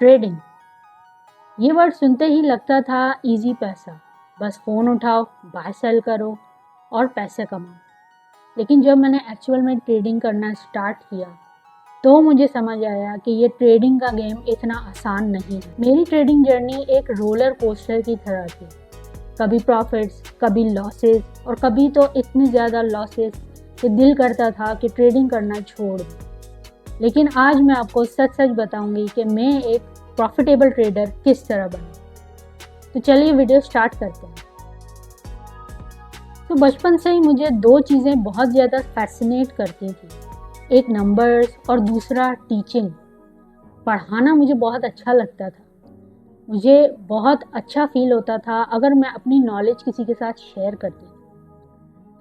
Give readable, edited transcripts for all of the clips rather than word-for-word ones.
Trading, ये word सुनते ही लगता था इजी पैसा, बस फ़ोन उठाओ, बाय सेल करो और पैसे कमाओ। लेकिन जब मैंने एक्चुअल में ट्रेडिंग करना स्टार्ट किया तो मुझे समझ आया कि ये ट्रेडिंग का गेम इतना आसान नहीं है। मेरी ट्रेडिंग जर्नी एक रोलर कोस्टर की तरह थी, कभी प्रॉफिट्स, कभी लॉसेस और कभी तो इतनी ज़्यादा लॉसेस कि दिल करता था कि ट्रेडिंग करना छोड़ दूँ। लेकिन आज मैं आपको सच सच बताऊंगी कि मैं एक प्रॉफिटेबल ट्रेडर किस तरह बना। तो चलिए वीडियो स्टार्ट करते हैं। तो बचपन से ही मुझे दो चीज़ें बहुत ज़्यादा फैसिनेट करती थी, एक नंबर्स और दूसरा टीचिंग। पढ़ाना मुझे बहुत अच्छा लगता था। मुझे बहुत अच्छा फील होता था अगर मैं अपनी नॉलेज किसी के साथ शेयर करती।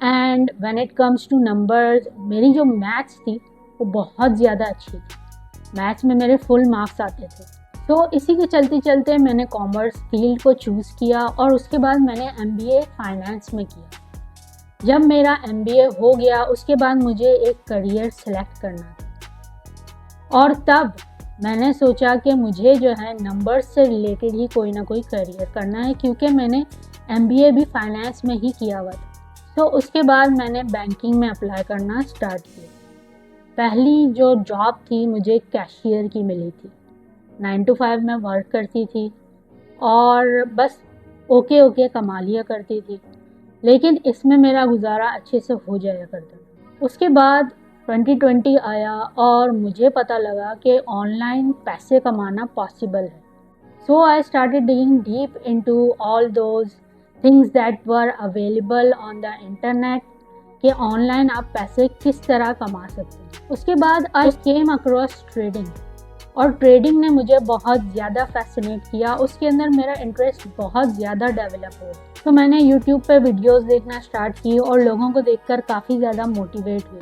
And when it comes two numbers, मेरी जो मैथ्स थी वो बहुत ज़्यादा अच्छी थी। मैथ्स में मेरे फुल मार्क्स आते थे। तो इसी के चलते चलते मैंने कॉमर्स फील्ड को चूज़ किया और उसके बाद मैंने MBA फाइनेंस में किया। जब मेरा MBA हो गया उसके बाद मुझे एक करियर सेलेक्ट करना था और तब मैंने सोचा कि मुझे जो है नंबर्स से रिलेटेड ही कोई ना कोई करियर करना है, क्योंकि मैंने MBA भी फाइनेंस में ही किया हुआ था। तो उसके बाद मैंने बैंकिंग में अप्लाई करना स्टार्ट किया। पहली जो जॉब थी मुझे कैशियर की मिली थी। 9 to 5 में वर्क करती थी और बस ओके कमा लिया करती थी, लेकिन इसमें मेरा गुजारा अच्छे से हो जाया करता था। उसके बाद 2020 आया और मुझे पता लगा कि ऑनलाइन पैसे कमाना पॉसिबल है। So I started digging deep into all those things that were available on the internet कि ऑनलाइन आप पैसे किस तरह कमा सकते हैं। उसके बाद आई केम अक्रॉस ट्रेडिंग और ट्रेडिंग ने मुझे बहुत ज़्यादा फैसिनेट किया। उसके अंदर मेरा इंटरेस्ट बहुत ज़्यादा डेवलप हो, तो मैंने यूट्यूब पे वीडियोस देखना स्टार्ट की और लोगों को देखकर काफ़ी ज़्यादा मोटिवेट हुई।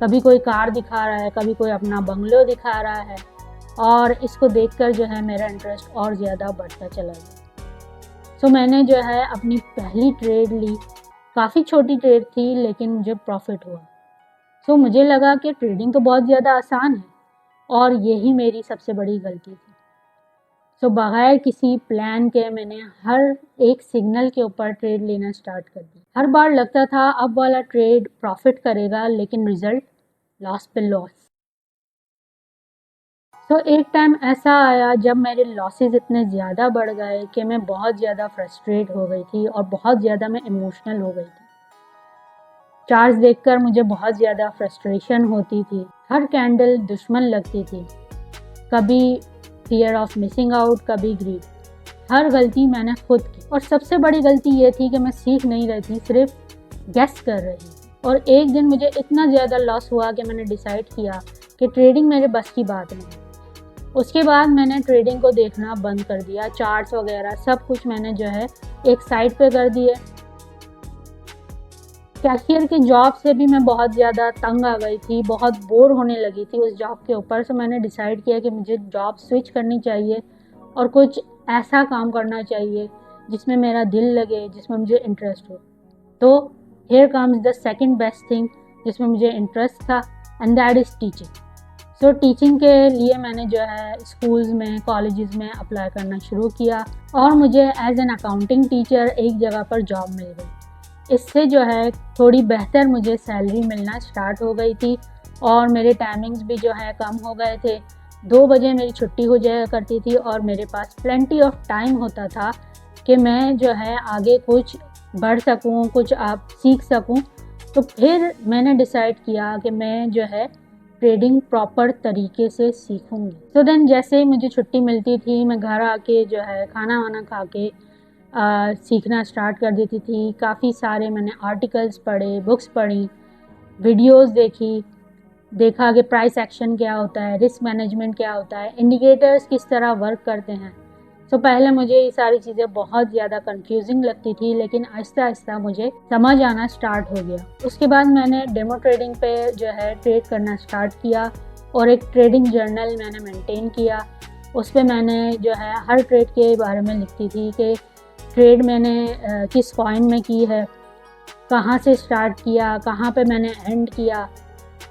कभी कोई कार दिखा रहा है, कभी कोई अपना बंगलो दिखा रहा है और इसको देखकर जो है मेरा इंटरेस्ट और ज़्यादा बढ़ता चला गया। सो मैंने जो है अपनी पहली ट्रेड ली। काफ़ी छोटी ट्रेड थी लेकिन मुझे प्रॉफिट हुआ। सो मुझे लगा कि ट्रेडिंग तो बहुत ज़्यादा आसान है और यही मेरी सबसे बड़ी गलती थी। सो बगैर किसी प्लान के मैंने हर एक सिग्नल के ऊपर ट्रेड लेना स्टार्ट कर दिया। हर बार लगता था अब वाला ट्रेड प्रॉफिट करेगा, लेकिन रिजल्ट लॉस पे लॉस। सो एक टाइम ऐसा आया जब मेरे लॉसेस इतने ज़्यादा बढ़ गए कि मैं बहुत ज़्यादा फ्रस्ट्रेट हो गई थी और बहुत ज़्यादा मैं इमोशनल हो गई थी। चार्ज देखकर मुझे बहुत ज़्यादा फ्रस्ट्रेशन होती थी। हर कैंडल दुश्मन लगती थी, कभी फियर ऑफ मिसिंग आउट, कभी ग्रीड। हर गलती मैंने खुद की और सबसे बड़ी गलती ये थी कि मैं सीख नहीं रही थी, सिर्फ गेस कर रही थी। और एक दिन मुझे इतना ज़्यादा लॉस हुआ कि मैंने डिसाइड किया कि ट्रेडिंग मेरे बस की बात नहीं। उसके बाद मैंने ट्रेडिंग को देखना बंद कर दिया। चार्ट्स वगैरह सब कुछ मैंने जो है एक साइड पे कर दिए। कैशियर की जॉब से भी मैं बहुत ज़्यादा तंग आ गई थी, बहुत बोर होने लगी थी उस जॉब के ऊपर। से मैंने डिसाइड किया कि मुझे जॉब स्विच करनी चाहिए और कुछ ऐसा काम करना चाहिए जिसमें मेरा दिल लगे, जिसमें मुझे इंटरेस्ट हो। तो here comes the second best thing जिसमें मुझे इंटरेस्ट था, and that is teaching. So teaching के लिए मैंने जो है स्कूल्स में, कॉलेजेस में अप्लाई करना शुरू किया और मुझे एज एन अकाउंटिंग टीचर एक जगह पर जॉब मिल गई। इससे जो है थोड़ी बेहतर मुझे सैलरी मिलना स्टार्ट हो गई थी और मेरे टाइमिंग्स भी जो है कम हो गए थे। 2 बजे मेरी छुट्टी हो जाया करती थी और मेरे पास प्लेंटी ऑफ टाइम होता था कि मैं जो है आगे कुछ बढ़ सकूं, कुछ आप सीख सकूं। तो फिर मैंने डिसाइड किया कि मैं जो है ट्रेडिंग प्रॉपर तरीके से सीखूंगी। तो देन जैसे ही मुझे छुट्टी मिलती थी मैं घर आके जो है खाना वाना खा के सीखना स्टार्ट कर देती थी। काफ़ी सारे मैंने आर्टिकल्स पढ़े, बुक्स पढ़ी, वीडियोस देखा कि प्राइस एक्शन क्या होता है, रिस्क मैनेजमेंट क्या होता है, इंडिकेटर्स किस तरह वर्क करते हैं। तो पहले मुझे ये सारी चीज़ें बहुत ज़्यादा कंफ्यूजिंग लगती थी, लेकिन आहिस्ता आहिस्ता मुझे समझ आना स्टार्ट हो गया। उसके बाद मैंने डेमो ट्रेडिंग पे जो है ट्रेड करना स्टार्ट किया और एक ट्रेडिंग जर्नल मैंने मेंटेन किया। उस पर मैंने जो है हर ट्रेड के बारे में लिखती थी कि ट्रेड मैंने किस कॉइन में की है, कहाँ से स्टार्ट किया, कहाँ पे मैंने एंड किया,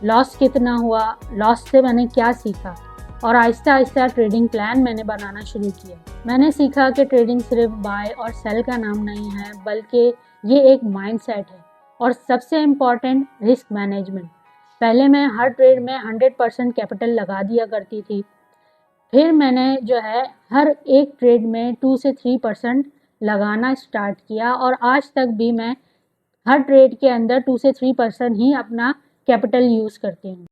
लॉस कितना हुआ, लॉस से मैंने क्या सीखा। और आहिस्ता आहिस्ता ट्रेडिंग प्लान मैंने बनाना शुरू किया। मैंने सीखा कि ट्रेडिंग सिर्फ बाय और सेल का नाम नहीं है, बल्कि ये एक माइंडसेट है और सबसे इम्पॉर्टेंट रिस्क मैनेजमेंट। पहले मैं हर ट्रेड में 100% कैपिटल लगा दिया करती थी। फिर मैंने जो है हर एक ट्रेड में 2 से 3% लगाना स्टार्ट किया और आज तक भी मैं हर ट्रेड के अंदर 2 से 3% ही अपना कैपिटल यूज़ करती हूँ।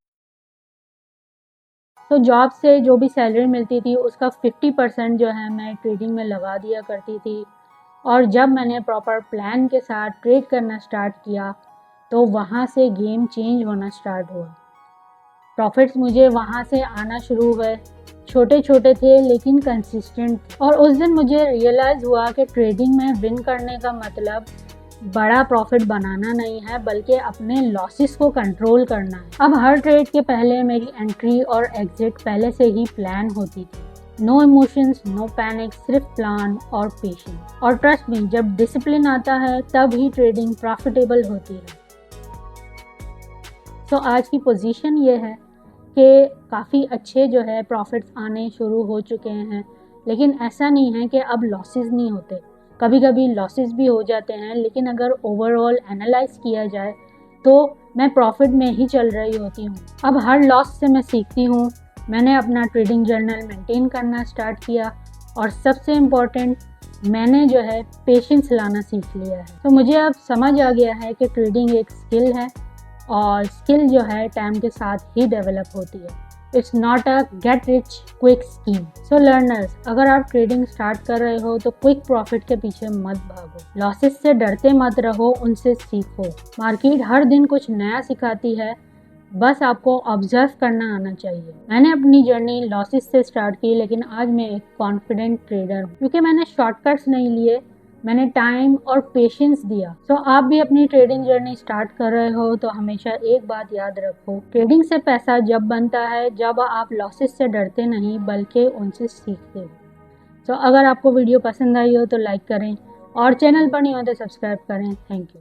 तो जॉब से जो भी सैलरी मिलती थी उसका 50% जो है मैं ट्रेडिंग में लगा दिया करती थी। और जब मैंने प्रॉपर प्लान के साथ ट्रेड करना स्टार्ट किया तो वहाँ से गेम चेंज होना स्टार्ट हुआ। प्रॉफिट्स मुझे वहाँ से आना शुरू हुए। छोटे छोटे थे लेकिन कंसिस्टेंट। और उस दिन मुझे रियलाइज़ हुआ कि ट्रेडिंग में विन करने का मतलब बड़ा प्रॉफिट बनाना नहीं है, बल्कि अपने लॉसेस को कंट्रोल करना है। अब हर ट्रेड के पहले मेरी एंट्री और एग्जिट पहले से ही प्लान होती थी। नो इमोशंस, नो पैनिक, सिर्फ प्लान और पेशेंस। और ट्रस्ट मी, जब डिसिप्लिन आता है तब ही ट्रेडिंग प्रॉफिटेबल होती है। तो आज की पोजीशन ये है कि काफ़ी अच्छे जो है प्रॉफिट्स आने शुरू हो चुके हैं, लेकिन ऐसा नहीं है कि अब लॉसेस नहीं होते। कभी कभी लॉसेस भी हो जाते हैं, लेकिन अगर ओवरऑल एनालाइज किया जाए तो मैं प्रॉफिट में ही चल रही होती हूँ। अब हर लॉस से मैं सीखती हूँ। मैंने अपना ट्रेडिंग जर्नल मेंटेन करना स्टार्ट किया और सबसे इम्पॉर्टेंट, मैंने जो है पेशेंस लाना सीख लिया है। तो मुझे अब समझ आ गया है कि ट्रेडिंग एक स्किल है और स्किल जो है टाइम के साथ ही डेवलप होती है। It's not a get rich quick scheme. So learners, अगर आप ट्रेडिंग स्टार्ट कर रहे हो तो क्विक प्रॉफिट के पीछे मत भागो। लॉसेस से डरते मत रहो, उनसे सीखो। मार्केट हर दिन कुछ नया सिखाती है, बस आपको ऑब्जर्व करना आना चाहिए। मैंने अपनी जर्नी लॉसेस से स्टार्ट की, लेकिन आज मैं एक कॉन्फिडेंट ट्रेडर हूँ क्योंकि मैंने शॉर्टकट्स नहीं लिए, मैंने टाइम और पेशेंस दिया। तो आप भी अपनी ट्रेडिंग जर्नी स्टार्ट कर रहे हो तो हमेशा एक बात याद रखो, ट्रेडिंग से पैसा जब बनता है जब आप लॉसेस से डरते नहीं बल्कि उनसे सीखते हो। तो अगर आपको वीडियो पसंद आई हो तो लाइक करें और चैनल पर नहीं हो तो सब्सक्राइब करें। Thank you.